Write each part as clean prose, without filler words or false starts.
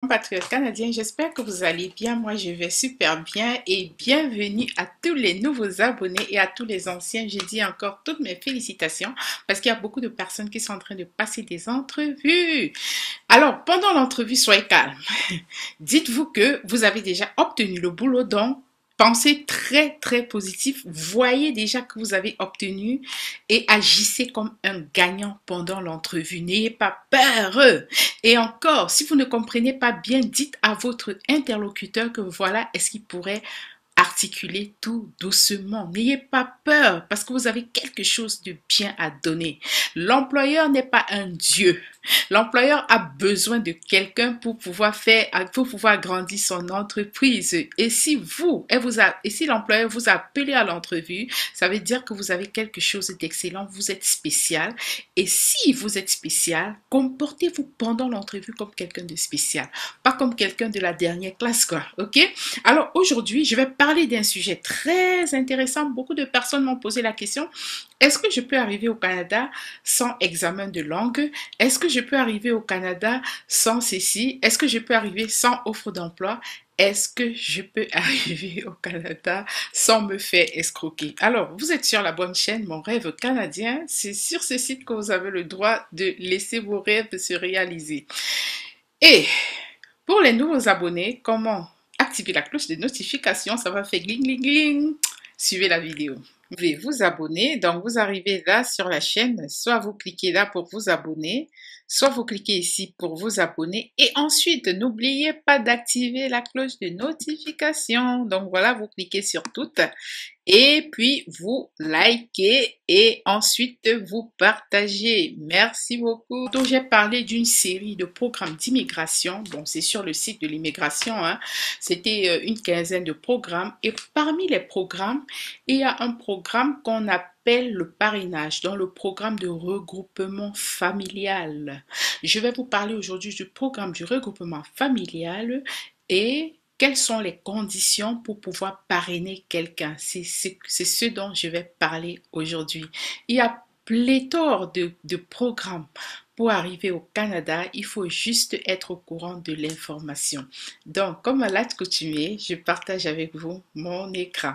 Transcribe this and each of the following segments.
Compatriotes canadiens, j'espère que vous allez bien. Moi, je vais super bien et bienvenue à tous les nouveaux abonnés et à tous les anciens. Je dis encore toutes mes félicitations parce qu'il y a beaucoup de personnes qui sont en train de passer des entrevues. Alors, pendant l'entrevue, soyez calme. Dites-vous que vous avez déjà obtenu le boulot, donc pensez très très positif. Voyez déjà que vous avez obtenu et agissez comme un gagnant pendant l'entrevue. N'ayez pas peur. Et encore, si vous ne comprenez pas bien, dites à votre interlocuteur que voilà, est-ce qu'il pourrait articuler tout doucement. N'ayez pas peur parce que vous avez quelque chose de bien à donner. L'employeur n'est pas un dieu. L'employeur a besoin de quelqu'un pour pouvoir grandir son entreprise. Et si si l'employeur vous a appelé à l'entrevue, ça veut dire que vous avez quelque chose d'excellent. Vous êtes spécial. Et si vous êtes spécial, comportez-vous pendant l'entrevue comme quelqu'un de spécial, pas comme quelqu'un de la dernière classe, quoi. Ok? Alors aujourd'hui, je vais parler d'un sujet très intéressant. Beaucoup de personnes m'ont posé la question, est-ce que je peux arriver au Canada sans examen de langue? Est-ce que je peux arriver au Canada sans ceci? Est-ce que je peux arriver sans offre d'emploi? Est-ce que je peux arriver au Canada sans me faire escroquer? Alors, vous êtes sur la bonne chaîne, Mon Rêve Canadien. C'est sur ce site que vous avez le droit de laisser vos rêves se réaliser. Et pour les nouveaux abonnés, comment activer la cloche de notification? Ça va faire gling gling gling. Suivez la vidéo. Vous pouvez vous abonner, donc vous arrivez là sur la chaîne, soit vous cliquez là pour vous abonner, soit vous cliquez ici pour vous abonner et ensuite n'oubliez pas d'activer la cloche de notification. Donc voilà, vous cliquez sur toutes et puis vous likez et ensuite vous partagez. Merci beaucoup. Donc j'ai parlé d'une série de programmes d'immigration. Bon, c'est sur le site de l'immigration, hein. C'était une quinzaine de programmes et parmi les programmes, il y a un programme qu'on appelle le parrainage, dans le programme de regroupement familial. Je vais vous parler aujourd'hui du programme du regroupement familial et quelles sont les conditions pour pouvoir parrainer quelqu'un. C'est ce dont je vais parler aujourd'hui. Il y a pléthore de programmes. Pour arriver au Canada, il faut juste être au courant de l'information. Donc, comme à l'accoutumée, je partage avec vous mon écran.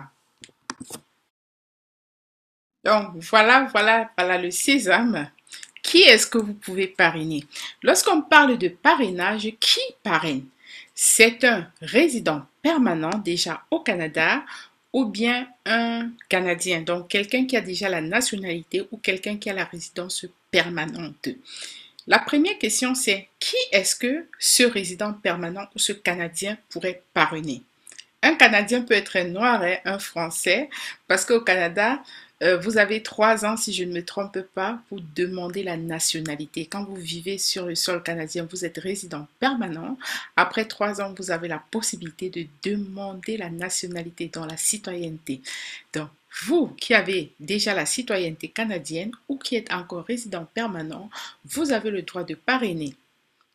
Donc, voilà le sésame. Qui est-ce que vous pouvez parrainer? Lorsqu'on parle de parrainage, qui parraine? C'est un résident permanent déjà au Canada ou bien un Canadien, donc quelqu'un qui a déjà la nationalité ou quelqu'un qui a la résidence permanente. La première question, c'est qui est-ce que ce résident permanent ou ce Canadien pourrait parrainer? Un Canadien peut être un Noir et un Français, parce qu'au Canada, vous avez 3 ans, si je ne me trompe pas, pour demander la nationalité. Quand vous vivez sur le sol canadien, vous êtes résident permanent. Après 3 ans, vous avez la possibilité de demander la nationalité dans la citoyenneté. Donc, vous qui avez déjà la citoyenneté canadienne ou qui êtes encore résident permanent, vous avez le droit de parrainer.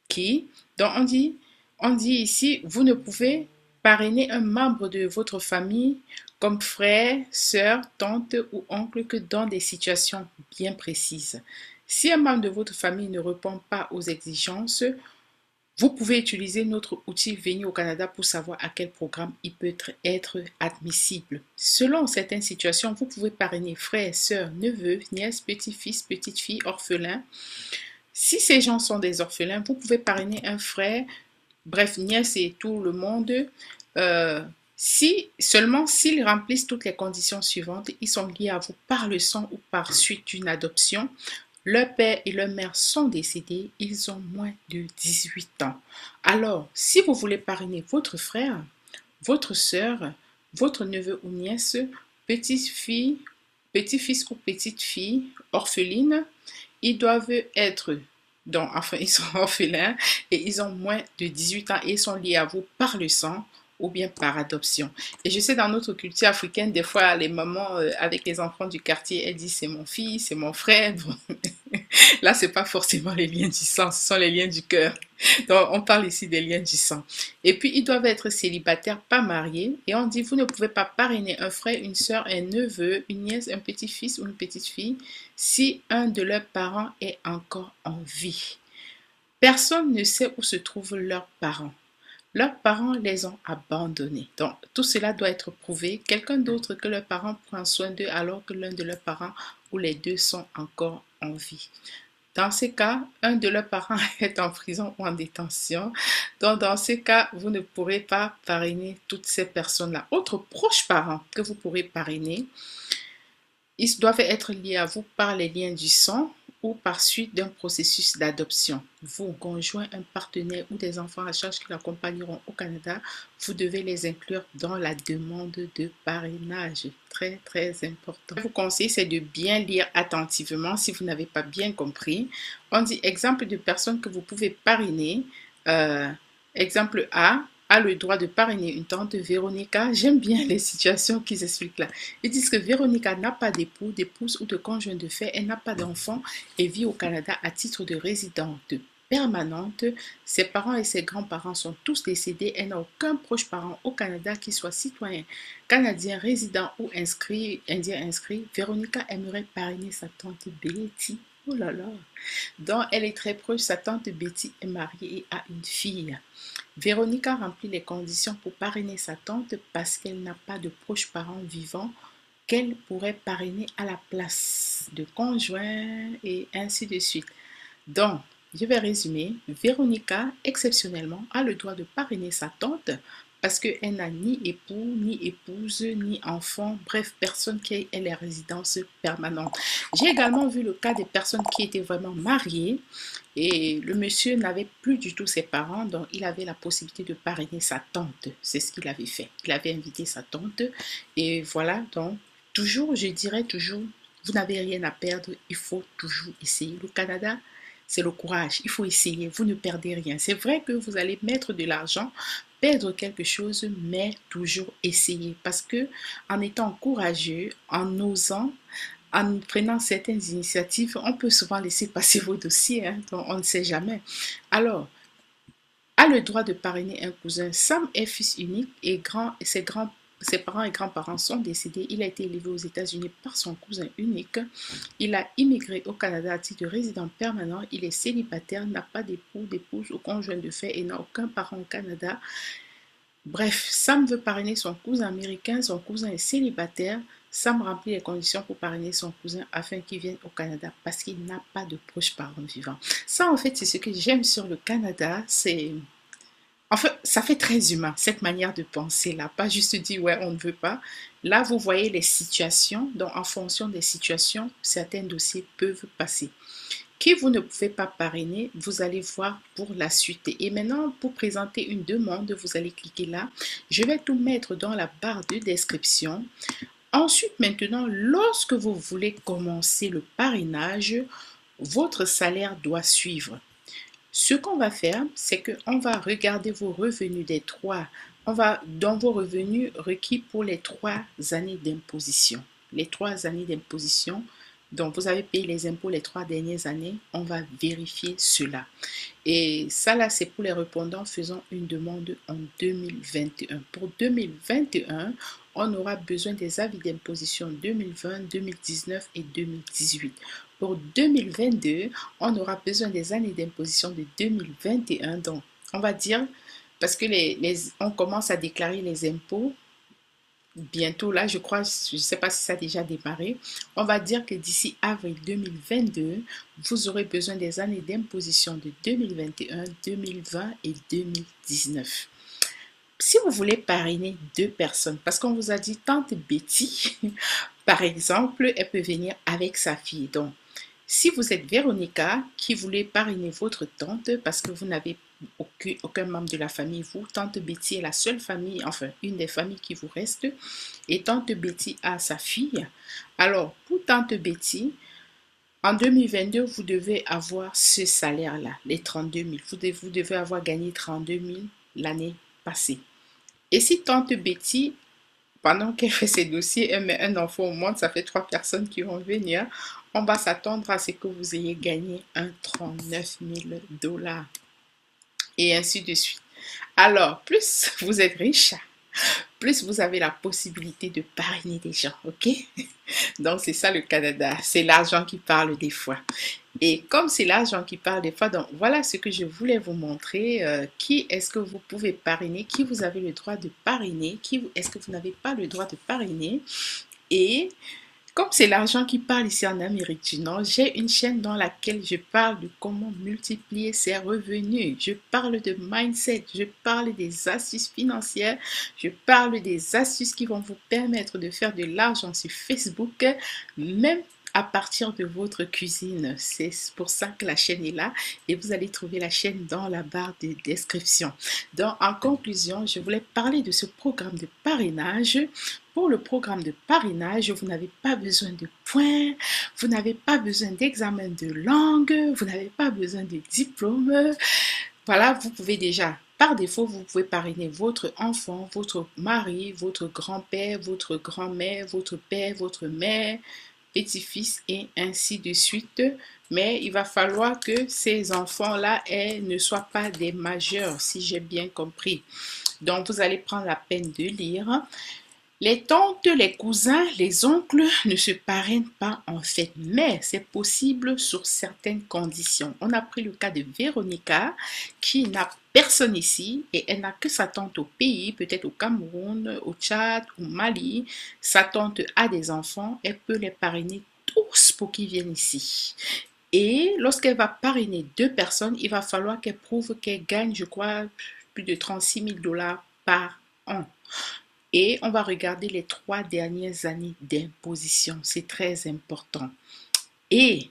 Qui? Donc, on dit ici, vous ne pouvez parrainer un membre de votre famille comme frère, sœur, tante ou oncle que dans des situations bien précises. Si un membre de votre famille ne répond pas aux exigences, vous pouvez utiliser notre outil Venir au Canada pour savoir à quel programme il peut être admissible. Selon certaines situations, vous pouvez parrainer frère, sœur, neveu, nièce, petit-fils, petite-fille, orphelin. Si ces gens sont des orphelins, vous pouvez parrainer un frère, bref, nièce et tout le monde. Euh, Seulement s'ils remplissent toutes les conditions suivantes, ils sont liés à vous par le sang ou par suite d'une adoption. Leur père et leur mère sont décédés, ils ont moins de 18 ans. Alors, si vous voulez parrainer votre frère, votre sœur, votre neveu ou nièce, petite-fille, petit-fils ou petite-fille, orpheline, ils doivent être, donc, enfin, ils sont orphelins et ils ont moins de 18 ans et ils sont liés à vous par le sang ou bien par adoption. Et je sais, dans notre culture africaine, des fois, les mamans avec les enfants du quartier, elles disent c'est mon fils, c'est mon frère. Bon, là, c'est pas forcément les liens du sang, ce sont les liens du cœur. Donc, on parle ici des liens du sang. Et puis, ils doivent être célibataires, pas mariés. Et on dit, vous ne pouvez pas parrainer un frère, une sœur, un neveu, une nièce, un petit-fils ou une petite-fille si un de leurs parents est encore en vie. Personne ne sait où se trouvent leurs parents. Leurs parents les ont abandonnés. Donc, tout cela doit être prouvé. Quelqu'un d'autre que leurs parents prend soin d'eux alors que l'un de leurs parents ou les deux sont encore en vie. Dans ces cas, un de leurs parents est en prison ou en détention. Donc, dans ces cas, vous ne pourrez pas parrainer toutes ces personnes-là. Autres proches parents que vous pourrez parrainer, ils doivent être liés à vous par les liens du sang ou par suite d'un processus d'adoption. Vos conjoints, un partenaire ou des enfants à charge qui l'accompagneront au Canada, vous devez les inclure dans la demande de parrainage. Très, très important. Je vous conseille, c'est de bien lire attentivement si vous n'avez pas bien compris. On dit exemple de personnes que vous pouvez parrainer. Exemple A le droit de parrainer une tante Véronica. J'aime bien les situations qu'ils expliquent là. Ils disent que Véronica n'a pas d'époux, d'épouse ou de conjoint de fait, elle n'a pas d'enfant et vit au Canada à titre de résidente permanente. Ses parents et ses grands-parents sont tous décédés. Elle n'a aucun proche parent au Canada qui soit citoyen canadien, résident ou inscrit, indien inscrit. Véronica aimerait parrainer sa tante Betty. Oh là là! Dont elle est très proche, sa tante Betty est mariée et a une fille. Véronica remplit les conditions pour parrainer sa tante parce qu'elle n'a pas de proches parents vivants qu'elle pourrait parrainer à la place de conjoint et ainsi de suite. Donc, je vais résumer. Véronica, exceptionnellement, a le droit de parrainer sa tante parce qu'elle n'a ni époux, ni épouse, ni enfant, bref, personne qui ait la résidence permanente. J'ai également vu le cas des personnes qui étaient vraiment mariées et le monsieur n'avait plus du tout ses parents, donc il avait la possibilité de parrainer sa tante. C'est ce qu'il avait fait. Il avait invité sa tante et voilà, donc toujours, je dirais toujours, vous n'avez rien à perdre, il faut toujours essayer. Le Canada, c'est le courage, il faut essayer, vous ne perdez rien. C'est vrai que vous allez mettre de l'argent, perdre quelque chose, mais toujours essayer. Parce que en étant courageux, en osant, en prenant certaines initiatives, on peut souvent laisser passer vos dossiers, hein, donc on ne sait jamais. Alors, a le droit de parrainer un cousin. Sam est fils unique et ses parents et grands-parents sont décédés. Il a été élevé aux États-Unis par son cousin unique. Il a immigré au Canada à titre de résident permanent. Il est célibataire, n'a pas d'époux, d'épouse ou conjoint de fait et n'a aucun parent au Canada. Bref, Sam veut parrainer son cousin américain. Son cousin est célibataire. Sam remplit les conditions pour parrainer son cousin afin qu'il vienne au Canada parce qu'il n'a pas de proches parents vivants. Ça, en fait, c'est ce que j'aime sur le Canada. En fait, ça fait très humain, cette manière de penser là. Pas juste dire, ouais, on ne veut pas. Là, vous voyez les situations. Donc, en fonction des situations, certains dossiers peuvent passer. Qui vous ne pouvez pas parrainer, vous allez voir pour la suite. Et maintenant, pour présenter une demande, vous allez cliquer là. Je vais tout mettre dans la barre de description. Ensuite, maintenant, lorsque vous voulez commencer le parrainage, votre salaire doit suivre. Ce qu'on va faire, c'est qu'on va regarder vos revenus des trois. On va dans vos revenus requis pour les 3 années d'imposition. Les 3 années d'imposition, donc vous avez payé les impôts les 3 dernières années, on va vérifier cela. Et ça là, c'est pour les répondants faisant une demande en 2021. Pour 2021, on aura besoin des avis d'imposition 2020, 2019 et 2018. Pour 2022, on aura besoin des années d'imposition de 2021. Donc, on va dire, parce que on commence à déclarer les impôts bientôt, là, je crois, je ne sais pas si ça a déjà démarré. On va dire que d'ici avril 2022, vous aurez besoin des années d'imposition de 2021, 2020 et 2019. Si vous voulez parrainer 2 personnes, parce qu'on vous a dit tante Betty, par exemple, elle peut venir avec sa fille. Donc, si vous êtes Véronica qui voulez parrainer votre tante parce que vous n'avez aucun membre de la famille, vous, tante Betty est la seule famille, enfin une des familles qui vous reste, et tante Betty a sa fille. Alors, pour tante Betty, en 2022, vous devez avoir ce salaire-là, les 32 000. Vous devez avoir gagné 32 000 l'année passée. Et si tante Betty, pendant qu'elle fait ses dossiers, elle met un enfant au monde, ça fait 3 personnes qui vont venir, on va s'attendre à ce que vous ayez gagné un 39 000 $. Et ainsi de suite. Alors, plus vous êtes riche, plus vous avez la possibilité de parrainer des gens, ok? Donc c'est ça le Canada, c'est l'argent qui parle des fois. Et comme c'est l'argent qui parle des fois, donc voilà ce que je voulais vous montrer. Qui est-ce que vous pouvez parrainer? Qui vous avez le droit de parrainer? Qui est-ce que vous n'avez pas le droit de parrainer? Et comme c'est l'argent qui parle ici en Amérique du Nord, j'ai une chaîne dans laquelle je parle de comment multiplier ses revenus. Je parle de mindset, je parle des astuces financières, je parle des astuces qui vont vous permettre de faire de l'argent sur Facebook, même à partir de votre cuisine. C'est pour ça que la chaîne est là et vous allez trouver la chaîne dans la barre de description. Donc, en conclusion, je voulais parler de ce programme de parrainage. Pour le programme de parrainage, vous n'avez pas besoin de points, vous n'avez pas besoin d'examen de langue, vous n'avez pas besoin de diplôme. Voilà, vous pouvez déjà, par défaut, vous pouvez parrainer votre enfant, votre mari, votre grand-père, votre grand-mère, votre père, votre mère, petit-fils et ainsi de suite. Mais il va falloir que ces enfants-là ne soient pas des majeurs, si j'ai bien compris. Donc, vous allez prendre la peine de lire. Les tantes, les cousins, les oncles ne se parrainent pas en fait, mais c'est possible sur certaines conditions. On a pris le cas de Véronica qui n'a personne ici et elle n'a que sa tante au pays, peut-être au Cameroun, au Tchad, au Mali. Sa tante a des enfants, elle peut les parrainer tous pour qu'ils viennent ici. Et lorsqu'elle va parrainer 2 personnes, il va falloir qu'elle prouve qu'elle gagne, je crois, plus de 36 000 $ par an. Et on va regarder les 3 dernières années d'imposition. C'est très important. Et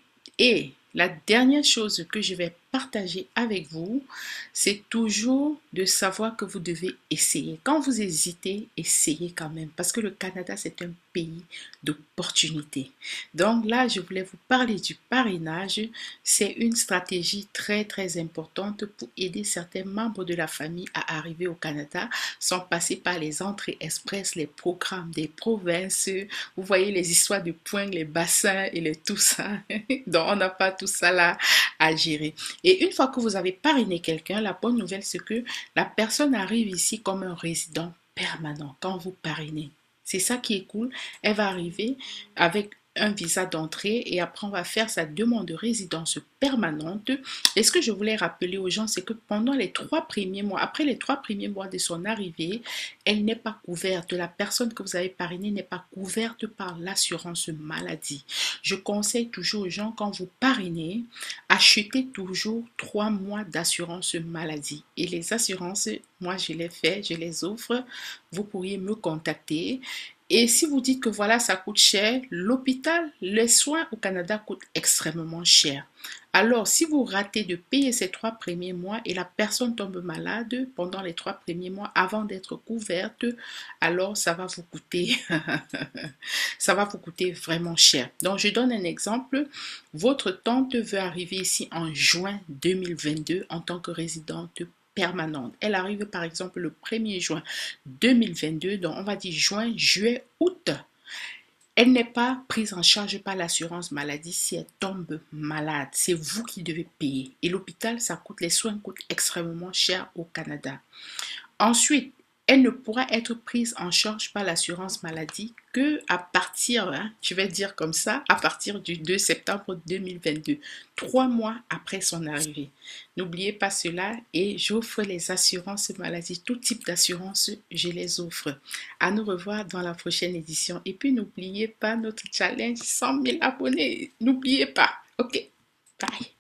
la dernière chose que je vais partager avec vous, c'est toujours de savoir que vous devez essayer. Quand vous hésitez, essayez quand même. Parce que le Canada, c'est un pays d'opportunités. Donc là, je voulais vous parler du parrainage. C'est une stratégie très, très importante pour aider certains membres de la famille à arriver au Canada sans passer par les entrées express, les programmes des provinces. Vous voyez les histoires de points, les bassins et les tout ça. Donc, on n'a pas tout ça là à gérer. Et une fois que vous avez parrainé quelqu'un, la bonne nouvelle, c'est que la personne arrive ici comme un résident permanent quand vous parrainez. C'est ça qui est cool. Elle va arriver avec un visa d'entrée et après on va faire sa demande de résidence permanente. Et ce que je voulais rappeler aux gens, c'est que pendant les 3 premiers mois, après les 3 premiers mois de son arrivée, elle n'est pas couverte. La personne que vous avez parrainée n'est pas couverte par l'assurance maladie. Je conseille toujours aux gens, quand vous parrainez, achetez toujours 3 mois d'assurance maladie. Et les assurances, moi je les fais, je les offre. Vous pourriez me contacter. Et si vous dites que voilà, ça coûte cher, l'hôpital, les soins au Canada coûtent extrêmement cher. Alors, si vous ratez de payer ces 3 premiers mois et la personne tombe malade pendant les 3 premiers mois avant d'être couverte, alors ça va vous coûter, ça va vous coûter vraiment cher. Donc, je donne un exemple. Votre tante veut arriver ici en juin 2022 en tant que résidente permanente. Elle arrive par exemple le 1er juin 2022, donc on va dire juin, juillet, août. Elle n'est pas prise en charge par l'assurance maladie si elle tombe malade. C'est vous qui devez payer. Et l'hôpital, ça coûte, les soins coûtent extrêmement cher au Canada. Ensuite, elle ne pourra être prise en charge par l'assurance maladie que à partir, je vais dire comme ça, à partir du 2 septembre 2022, 3 mois après son arrivée. N'oubliez pas cela et j'offre les assurances maladie, tout type d'assurance, je les offre. À nous revoir dans la prochaine édition. Et puis n'oubliez pas notre challenge 100 000 abonnés. N'oubliez pas. Ok, bye.